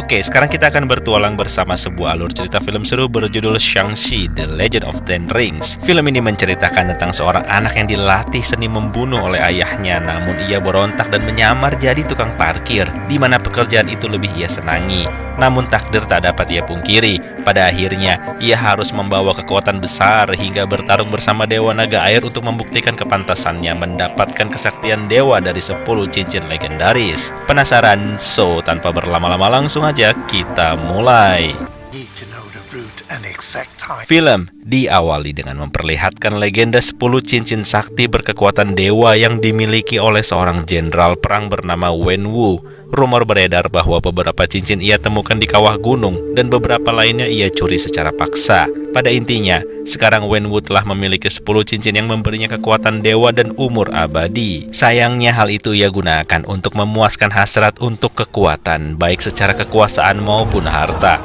Oke, sekarang kita akan bertualang bersama sebuah alur cerita film seru berjudul Shang-Chi, The Legend of Ten Rings. Film ini menceritakan tentang seorang anak yang dilatih seni membunuh oleh ayahnya, namun ia berontak dan menyamar jadi tukang parkir, di mana pekerjaan itu lebih ia senangi. Namun takdir tak dapat ia pungkiri. Pada akhirnya, ia harus membawa kekuatan besar hingga bertarung bersama Dewa Naga Air untuk membuktikan kepantasannya mendapatkan kesaktian dewa dari 10 cincin legendaris. Penasaran? So, tanpa berlama-lama langsung aja kita mulai. Film diawali dengan memperlihatkan legenda 10 cincin sakti berkekuatan dewa yang dimiliki oleh seorang jenderal perang bernama Wenwu. Rumor beredar bahwa beberapa cincin ia temukan di kawah gunung dan beberapa lainnya ia curi secara paksa. Pada intinya, sekarang Wenwu telah memiliki 10 cincin yang memberinya kekuatan dewa dan umur abadi. Sayangnya hal itu ia gunakan untuk memuaskan hasrat untuk kekuatan, baik secara kekuasaan maupun harta.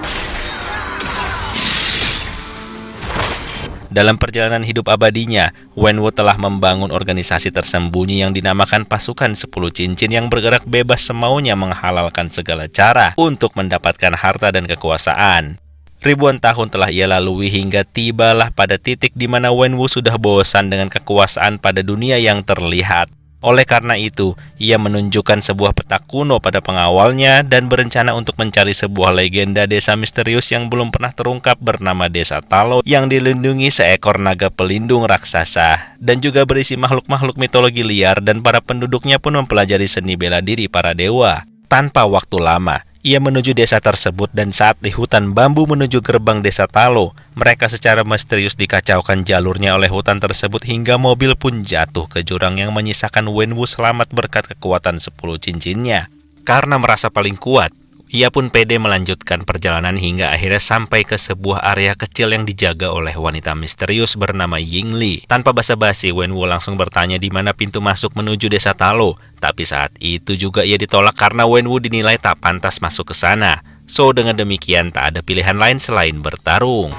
Dalam perjalanan hidup abadinya, Wenwu telah membangun organisasi tersembunyi yang dinamakan Pasukan 10 Cincin yang bergerak bebas semaunya menghalalkan segala cara untuk mendapatkan harta dan kekuasaan. Ribuan tahun telah ia lalui hingga tibalah pada titik di mana Wenwu sudah bosan dengan kekuasaan pada dunia yang terlihat. Oleh karena itu, ia menunjukkan sebuah peta kuno pada pengawalnya dan berencana untuk mencari sebuah legenda desa misterius yang belum pernah terungkap bernama Desa Talo yang dilindungi seekor naga pelindung raksasa dan juga berisi makhluk-makhluk mitologi liar, dan para penduduknya pun mempelajari seni bela diri para dewa. Tanpa waktu lama, ia menuju desa tersebut, dan saat di hutan bambu menuju gerbang Desa Talo, mereka secara misterius dikacaukan jalurnya oleh hutan tersebut hingga mobil pun jatuh ke jurang yang menyisakan Wenwu selamat berkat kekuatan 10 cincinnya. Karena merasa paling kuat, ia pun pede melanjutkan perjalanan hingga akhirnya sampai ke sebuah area kecil yang dijaga oleh wanita misterius bernama Yingli. Tanpa basa-basi, Wenwu langsung bertanya di mana pintu masuk menuju Desa Talo. Tapi saat itu juga ia ditolak karena Wenwu dinilai tak pantas masuk ke sana. So, dengan demikian tak ada pilihan lain selain bertarung.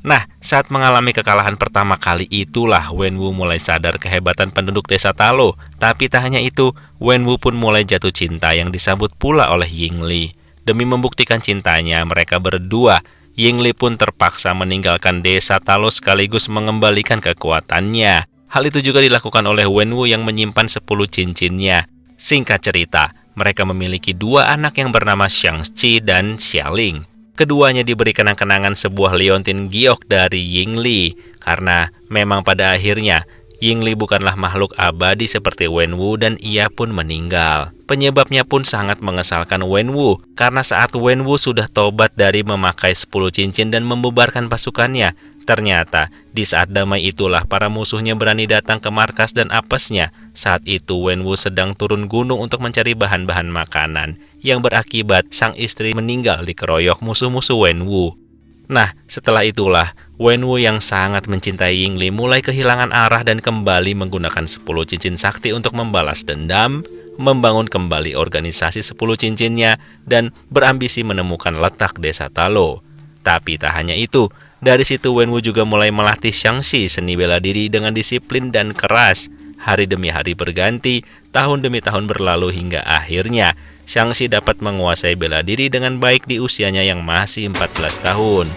Nah, saat mengalami kekalahan pertama kali itulah Wenwu mulai sadar kehebatan penduduk Desa Talo. Tapi tak hanya itu, Wenwu pun mulai jatuh cinta yang disambut pula oleh Yingli. Demi membuktikan cintanya mereka berdua, Yingli pun terpaksa meninggalkan Desa Talo sekaligus mengembalikan kekuatannya. Hal itu juga dilakukan oleh Wenwu yang menyimpan 10 cincinnya. Singkat cerita, mereka memiliki 2 anak yang bernama Shang-Chi dan Xialing. Keduanya diberi kenang-kenangan sebuah liontin giok dari Yingli, karena memang pada akhirnya Yingli bukanlah makhluk abadi seperti Wenwu dan ia pun meninggal. Penyebabnya pun sangat mengesalkan Wenwu, karena saat Wenwu sudah tobat dari memakai 10 cincin dan membubarkan pasukannya, ternyata di saat damai itulah para musuhnya berani datang ke markas dan apesnya. Saat itu Wenwu sedang turun gunung untuk mencari bahan-bahan makanan, yang berakibat sang istri meninggal dikeroyok musuh-musuh Wenwu. Nah, setelah itulah Wenwu yang sangat mencintai Yingli mulai kehilangan arah dan kembali menggunakan 10 cincin sakti untuk membalas dendam, membangun kembali organisasi 10 cincinnya, dan berambisi menemukan letak Desa Talo. Tapi tak hanya itu, dari situ Wenwu juga mulai melatih Shang-Chi seni bela diri dengan disiplin dan keras. Hari demi hari berganti, tahun demi tahun berlalu hingga akhirnya Shang-Chi dapat menguasai bela diri dengan baik di usianya yang masih 14 tahun.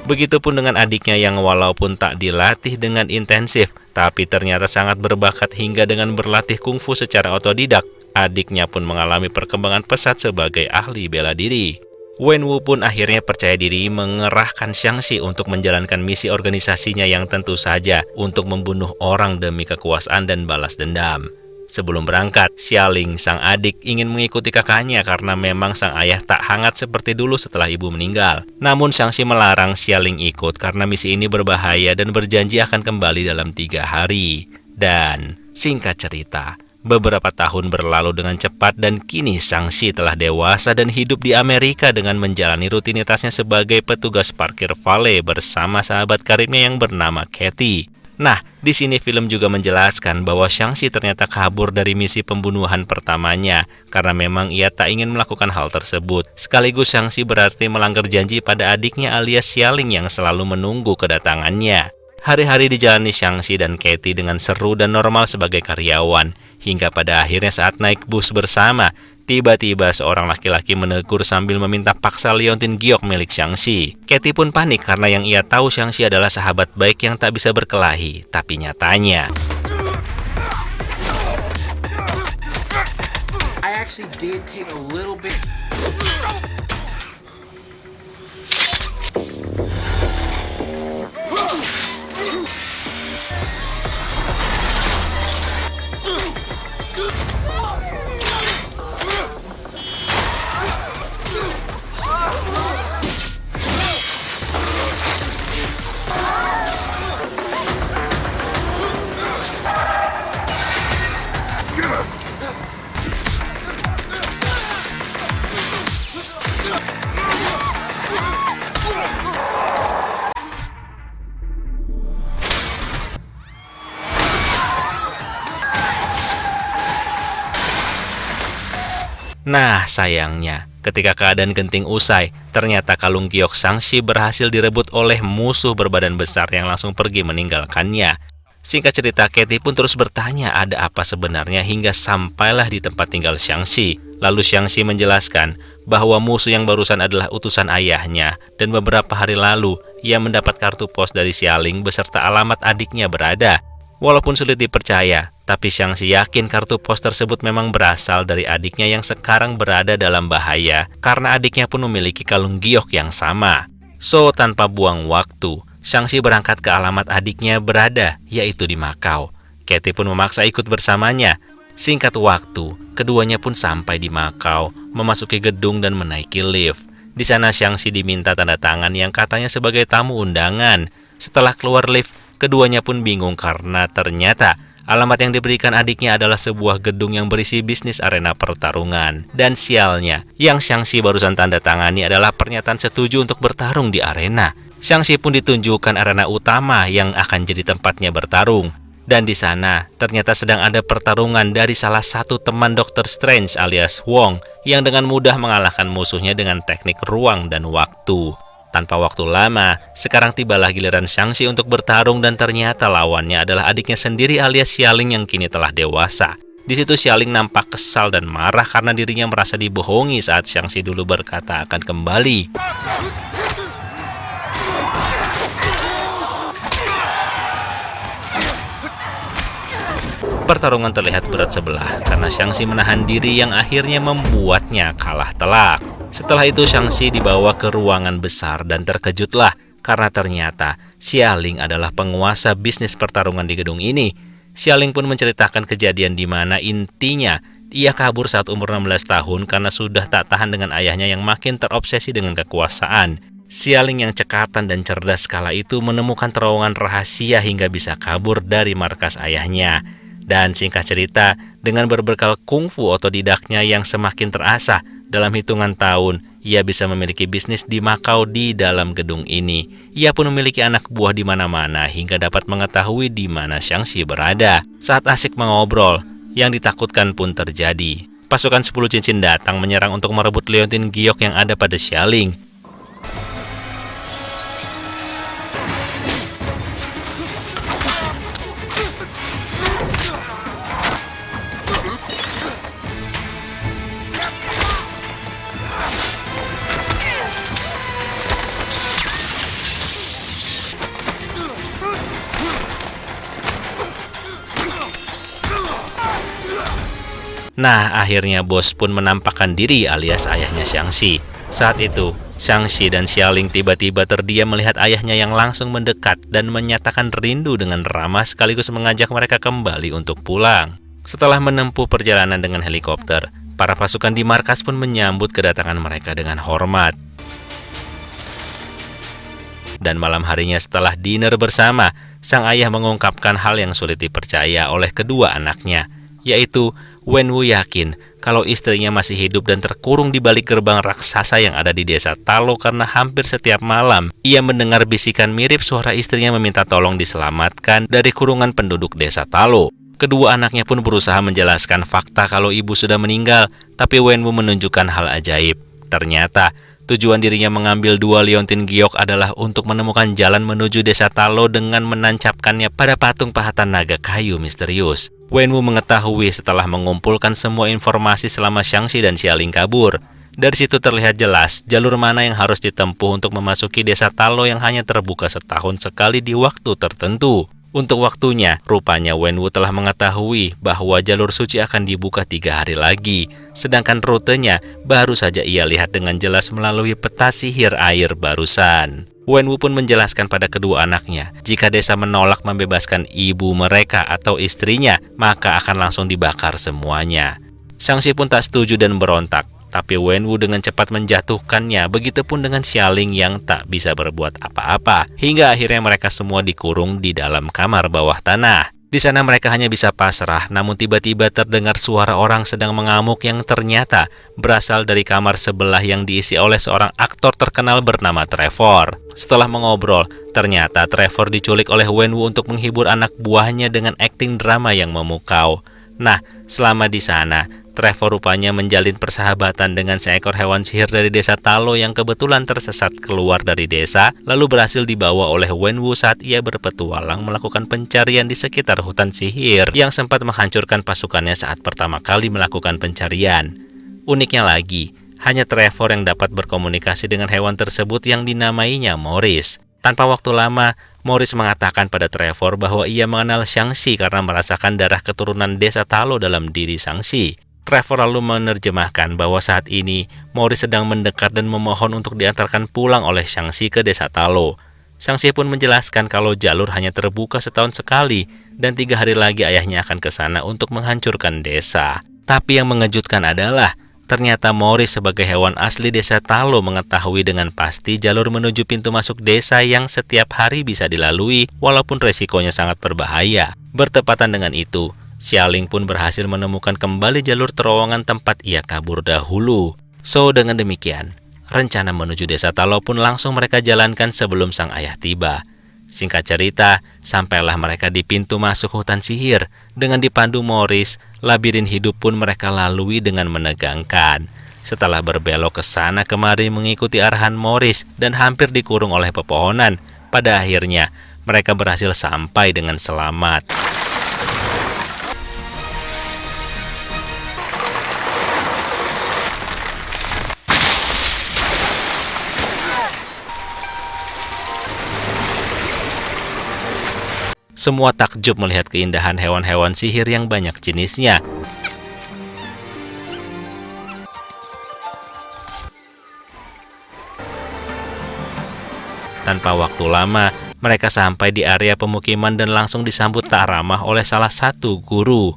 Begitupun dengan adiknya yang walaupun tak dilatih dengan intensif, tapi ternyata sangat berbakat hingga dengan berlatih kungfu secara otodidak, adiknya pun mengalami perkembangan pesat sebagai ahli bela diri. Wenwu pun akhirnya percaya diri mengerahkan Shang-Chi untuk menjalankan misi organisasinya yang tentu saja untuk membunuh orang demi kekuasaan dan balas dendam. Sebelum berangkat, Xialing, sang adik, ingin mengikuti kakaknya karena memang sang ayah tak hangat seperti dulu setelah ibu meninggal. Namun Shang-Chi melarang Xialing ikut karena misi ini berbahaya dan berjanji akan kembali dalam 3 hari. Dan singkat cerita, Beberapa tahun berlalu dengan cepat dan kini Shang-Chi telah dewasa dan hidup di Amerika dengan menjalani rutinitasnya sebagai petugas parkir valet bersama sahabat karibnya yang bernama Katie. Nah, di sini film juga menjelaskan bahwa Shang-Chi ternyata kabur dari misi pembunuhan pertamanya karena memang ia tak ingin melakukan hal tersebut. Sekaligus Shang-Chi berarti melanggar janji pada adiknya alias Xialing yang selalu menunggu kedatangannya. Hari-hari dijalani Shang-Chi dan Katie dengan seru dan normal sebagai karyawan, hingga pada akhirnya saat naik bus bersama, tiba-tiba seorang laki-laki menegur sambil meminta paksa liontin giok milik Shang-Chi. Katie pun panik karena yang ia tahu Shang-Chi adalah sahabat baik yang tak bisa berkelahi, tapi nyatanya I actually did take a little bit. Nah, sayangnya, ketika keadaan genting usai, ternyata kalung giok Shang-Chi berhasil direbut oleh musuh berbadan besar yang langsung pergi meninggalkannya. Singkat cerita, Katie pun terus bertanya ada apa sebenarnya hingga sampailah di tempat tinggal Shang-Chi. Lalu Shang-Chi menjelaskan bahwa musuh yang barusan adalah utusan ayahnya dan beberapa hari lalu ia mendapat kartu pos dari Xialing beserta alamat adiknya berada. Walaupun sulit dipercaya, tapi Shang-Chi yakin kartu pos tersebut memang berasal dari adiknya yang sekarang berada dalam bahaya karena adiknya pun memiliki kalung giok yang sama. So, tanpa buang waktu, Shang-Chi berangkat ke alamat adiknya berada, yaitu di Macau. Katie pun memaksa ikut bersamanya. Singkat waktu, keduanya pun sampai di Macau, memasuki gedung dan menaiki lift. Di sana Shang-Chi diminta tanda tangan yang katanya sebagai tamu undangan. Setelah keluar lift, keduanya pun bingung karena ternyata alamat yang diberikan adiknya adalah sebuah gedung yang berisi bisnis arena pertarungan. Dan sialnya, yang Shang-Chi barusan tanda tangani adalah pernyataan setuju untuk bertarung di arena. Shang-Chi pun ditunjukkan arena utama yang akan jadi tempatnya bertarung. Dan di sana, ternyata sedang ada pertarungan dari salah satu teman Dr. Strange alias Wong yang dengan mudah mengalahkan musuhnya dengan teknik ruang dan waktu. Tanpa waktu lama, sekarang tibalah giliran Shang-Chi untuk bertarung dan ternyata lawannya adalah adiknya sendiri alias Xialing yang kini telah dewasa. Di situ Xialing nampak kesal dan marah karena dirinya merasa dibohongi saat Shang-Chi dulu berkata akan kembali. Pertarungan terlihat berat sebelah karena Shang-Chi menahan diri yang akhirnya membuatnya kalah telak. Setelah itu Shang-Chi dibawa ke ruangan besar dan terkejutlah karena ternyata Xialing adalah penguasa bisnis pertarungan di gedung ini. Xialing pun menceritakan kejadian di mana intinya ia kabur saat umur 16 tahun karena sudah tak tahan dengan ayahnya yang makin terobsesi dengan kekuasaan. Xialing yang cekatan dan cerdas kala itu menemukan terowongan rahasia hingga bisa kabur dari markas ayahnya. Dan singkat cerita, dengan berbekal kungfu otodidaknya yang semakin terasah, dalam hitungan tahun, ia bisa memiliki bisnis di Macau di dalam gedung ini. Ia pun memiliki anak buah di mana-mana hingga dapat mengetahui di mana Shang-Chi berada. Saat asik mengobrol, yang ditakutkan pun terjadi. Pasukan 10 cincin datang menyerang untuk merebut liontin giok yang ada pada Xialing. Nah, akhirnya bos pun menampakkan diri alias ayahnya Shang-Chi. Saat itu, Shang-Chi dan Xialing tiba-tiba terdiam melihat ayahnya yang langsung mendekat dan menyatakan rindu dengan ramah sekaligus mengajak mereka kembali untuk pulang. Setelah menempuh perjalanan dengan helikopter, para pasukan di markas pun menyambut kedatangan mereka dengan hormat. Dan malam harinya setelah dinner bersama, sang ayah mengungkapkan hal yang sulit dipercaya oleh kedua anaknya, yaitu Wenwu yakin kalau istrinya masih hidup dan terkurung di balik gerbang raksasa yang ada di desa Talo karena hampir setiap malam ia mendengar bisikan mirip suara istrinya meminta tolong diselamatkan dari kurungan penduduk desa Talo. Kedua anaknya pun berusaha menjelaskan fakta kalau ibu sudah meninggal, tapi Wenwu menunjukkan hal ajaib. Ternyata, tujuan dirinya mengambil 2 liontin giok adalah untuk menemukan jalan menuju desa Talo dengan menancapkannya pada patung pahatan naga kayu misterius. Wenwu mengetahui setelah mengumpulkan semua informasi selama Xiangxi dan Xialing kabur. Dari situ terlihat jelas jalur mana yang harus ditempuh untuk memasuki desa Talo yang hanya terbuka setahun sekali di waktu tertentu. Untuk waktunya, rupanya Wenwu telah mengetahui bahwa jalur suci akan dibuka 3 hari lagi. Sedangkan rutenya baru saja ia lihat dengan jelas melalui peta sihir air barusan. Wenwu pun menjelaskan pada kedua anaknya, jika desa menolak membebaskan ibu mereka atau istrinya, maka akan langsung dibakar semuanya. Xiangxi pun tak setuju dan berontak. Tapi Wenwu dengan cepat menjatuhkannya, begitupun dengan Xialing yang tak bisa berbuat apa-apa. Hingga akhirnya mereka semua dikurung di dalam kamar bawah tanah. Di sana mereka hanya bisa pasrah, namun tiba-tiba terdengar suara orang sedang mengamuk yang ternyata berasal dari kamar sebelah yang diisi oleh seorang aktor terkenal bernama Trevor. Setelah mengobrol, ternyata Trevor diculik oleh Wenwu untuk menghibur anak buahnya dengan akting drama yang memukau. Nah, selama di sana, Trevor rupanya menjalin persahabatan dengan seekor hewan sihir dari desa Talo yang kebetulan tersesat keluar dari desa, lalu berhasil dibawa oleh Wenwu saat ia berpetualang melakukan pencarian di sekitar hutan sihir yang sempat menghancurkan pasukannya saat pertama kali melakukan pencarian. Uniknya lagi, hanya Trevor yang dapat berkomunikasi dengan hewan tersebut yang dinamainya Morris. Tanpa waktu lama, Morris mengatakan pada Trevor bahwa ia mengenal Xiangxi karena merasakan darah keturunan desa Talo dalam diri Xiangxi. Trevor lalu menerjemahkan bahwa saat ini Morris sedang mendekat dan memohon untuk diantarkan pulang oleh Xiangxi ke desa Talo. Xiangxi pun menjelaskan kalau jalur hanya terbuka setahun sekali dan 3 hari lagi ayahnya akan ke sana untuk menghancurkan desa. Tapi yang mengejutkan adalah ternyata Morris sebagai hewan asli desa Talo mengetahui dengan pasti jalur menuju pintu masuk desa yang setiap hari bisa dilalui walaupun resikonya sangat berbahaya. Bertepatan dengan itu, Xialing pun berhasil menemukan kembali jalur terowongan tempat ia kabur dahulu. So, dengan demikian, rencana menuju desa Talo pun langsung mereka jalankan sebelum sang ayah tiba. Singkat cerita, sampailah mereka di pintu masuk hutan sihir. Dengan dipandu Morris, labirin hidup pun mereka lalui dengan menegangkan. Setelah berbelok ke sana kemari mengikuti arahan Morris dan hampir dikurung oleh pepohonan, pada akhirnya mereka berhasil sampai dengan selamat. Semua takjub melihat keindahan hewan-hewan sihir yang banyak jenisnya. Tanpa waktu lama, mereka sampai di area pemukiman dan langsung disambut tak ramah oleh salah satu guru.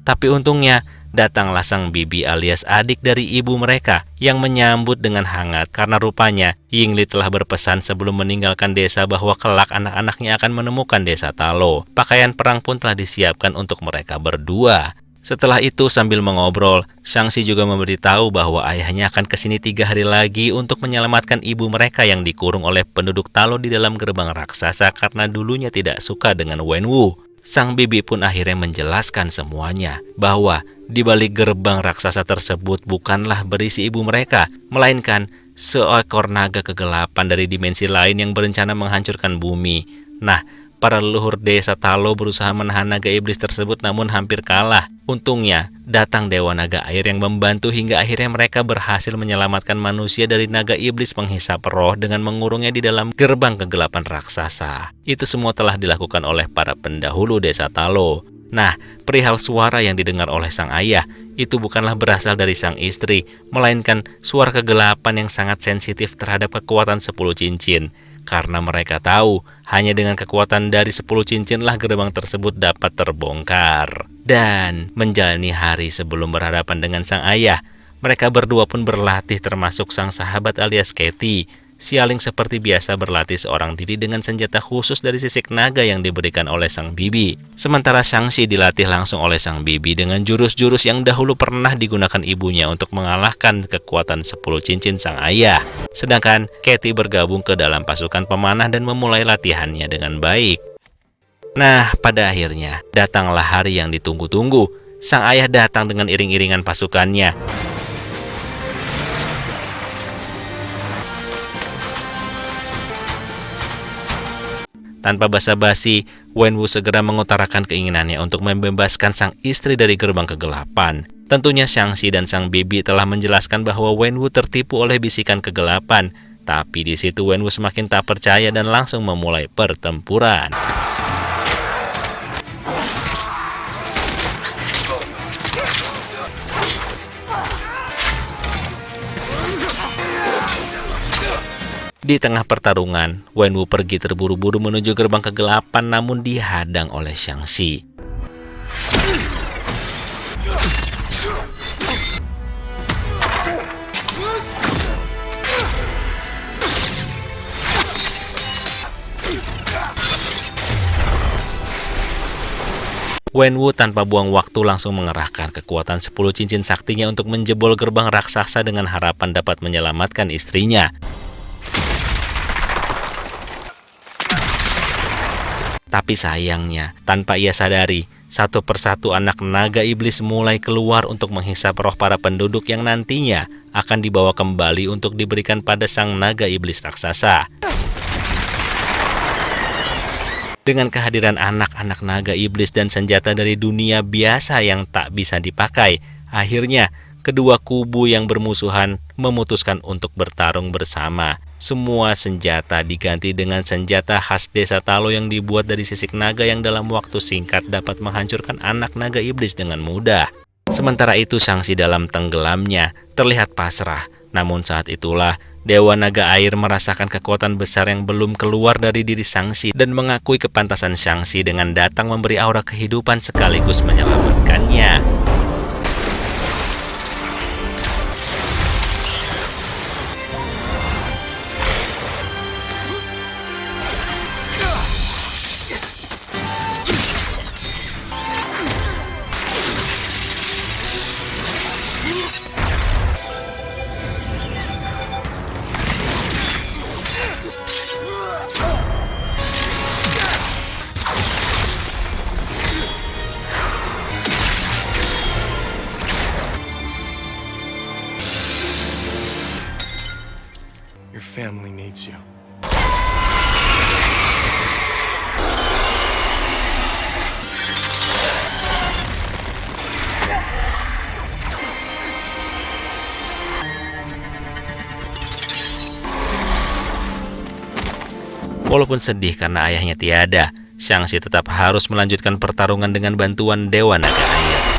Tapi untungnya, datanglah sang bibi alias adik dari ibu mereka yang menyambut dengan hangat karena rupanya Yingli telah berpesan sebelum meninggalkan desa bahwa kelak anak-anaknya akan menemukan desa Talo. Pakaian perang pun telah disiapkan untuk mereka berdua. Setelah itu sambil mengobrol, Xiangxi juga memberitahu bahwa ayahnya akan kesini 3 hari lagi untuk menyelamatkan ibu mereka yang dikurung oleh penduduk Talo di dalam gerbang raksasa karena dulunya tidak suka dengan Wenwu. Sang bibi pun akhirnya menjelaskan semuanya, bahwa di balik gerbang raksasa tersebut bukanlah berisi ibu mereka, melainkan seekor naga kegelapan dari dimensi lain yang berencana menghancurkan bumi. Nah, para leluhur desa Talo berusaha menahan naga iblis tersebut namun hampir kalah. Untungnya, datang Dewa Naga Air yang membantu hingga akhirnya mereka berhasil menyelamatkan manusia dari naga iblis penghisap roh dengan mengurungnya di dalam gerbang kegelapan raksasa. Itu semua telah dilakukan oleh para pendahulu desa Talo. Nah, perihal suara yang didengar oleh sang ayah, itu bukanlah berasal dari sang istri, melainkan suara kegelapan yang sangat sensitif terhadap kekuatan 10 cincin. Karena mereka tahu, hanya dengan kekuatan dari 10 cincinlah gerbang tersebut dapat terbongkar. Dan menjalani hari sebelum berhadapan dengan sang ayah, mereka berdua pun berlatih termasuk sang sahabat alias Katie. Xialing seperti biasa berlatih seorang diri dengan senjata khusus dari sisik naga yang diberikan oleh sang bibi. Sementara Shang-Chi dilatih langsung oleh sang bibi dengan jurus-jurus yang dahulu pernah digunakan ibunya untuk mengalahkan kekuatan 10 cincin sang ayah. Sedangkan Katie bergabung ke dalam pasukan pemanah dan memulai latihannya dengan baik. Nah, pada akhirnya datanglah hari yang ditunggu-tunggu. Sang ayah datang dengan iring-iringan pasukannya. Tanpa basa-basi, Wenwu segera mengutarakan keinginannya untuk membebaskan sang istri dari gerbang kegelapan. Tentunya Shang-Chi dan sang bibi telah menjelaskan bahwa Wenwu tertipu oleh bisikan kegelapan. Tapi di situ Wenwu semakin tak percaya dan langsung memulai pertempuran. Di tengah pertarungan, Wenwu pergi terburu-buru menuju gerbang kegelapan namun dihadang oleh Shang-Chi. Wenwu tanpa buang waktu langsung mengerahkan kekuatan 10 cincin saktinya untuk menjebol gerbang raksasa dengan harapan dapat menyelamatkan istrinya. Tapi sayangnya, tanpa ia sadari, satu persatu anak naga iblis mulai keluar untuk menghisap roh para penduduk yang nantinya akan dibawa kembali untuk diberikan pada sang naga iblis raksasa. Dengan kehadiran anak-anak naga iblis dan senjata dari dunia biasa yang tak bisa dipakai, akhirnya kedua kubu yang bermusuhan memutuskan untuk bertarung bersama. Semua senjata diganti dengan senjata khas desa Talo yang dibuat dari sisik naga yang dalam waktu singkat dapat menghancurkan anak naga iblis dengan mudah. Sementara itu Shang-Chi dalam tenggelamnya terlihat pasrah. Namun saat itulah Dewa Naga Air merasakan kekuatan besar yang belum keluar dari diri Shang-Chi dan mengakui kepantasan Shang-Chi dengan datang memberi aura kehidupan sekaligus menyelamatkannya. Your family needs you. Walaupun sedih karena ayahnya tiada, Shang-Chi tetap harus melanjutkan pertarungan dengan bantuan Dewa Naga Air.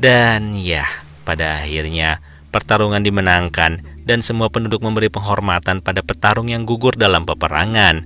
Dan ya, pada akhirnya pertarungan dimenangkan dan semua penduduk memberi penghormatan pada petarung yang gugur dalam peperangan.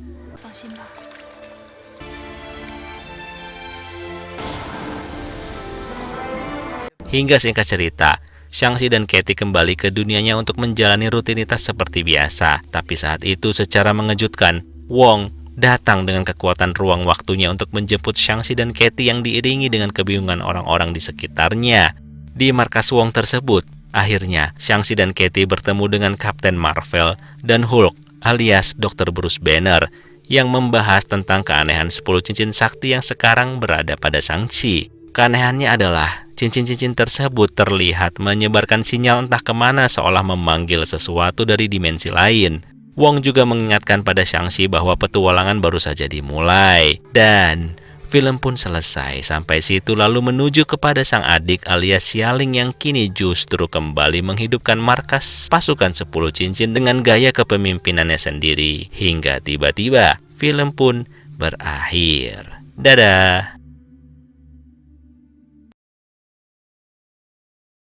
Hingga singkat cerita, Shang-Chi dan Katie kembali ke dunianya untuk menjalani rutinitas seperti biasa. Tapi saat itu secara mengejutkan, Wong datang dengan kekuatan ruang waktunya untuk menjemput Shang-Chi dan Katie yang diiringi dengan kebingungan orang-orang di sekitarnya. Di markas Wong tersebut, akhirnya Shang-Chi dan Katie bertemu dengan Kapten Marvel dan Hulk alias Dr. Bruce Banner yang membahas tentang keanehan 10 cincin sakti yang sekarang berada pada Shang-Chi. Keanehannya adalah cincin-cincin tersebut terlihat menyebarkan sinyal entah kemana seolah memanggil sesuatu dari dimensi lain. Wong juga mengingatkan pada Shang-Chi bahwa petualangan baru saja dimulai. Dan film pun selesai sampai situ, lalu menuju kepada sang adik alias Xialing yang kini justru kembali menghidupkan markas pasukan 10 cincin dengan gaya kepemimpinannya sendiri. Hingga tiba-tiba film pun berakhir. Dadah!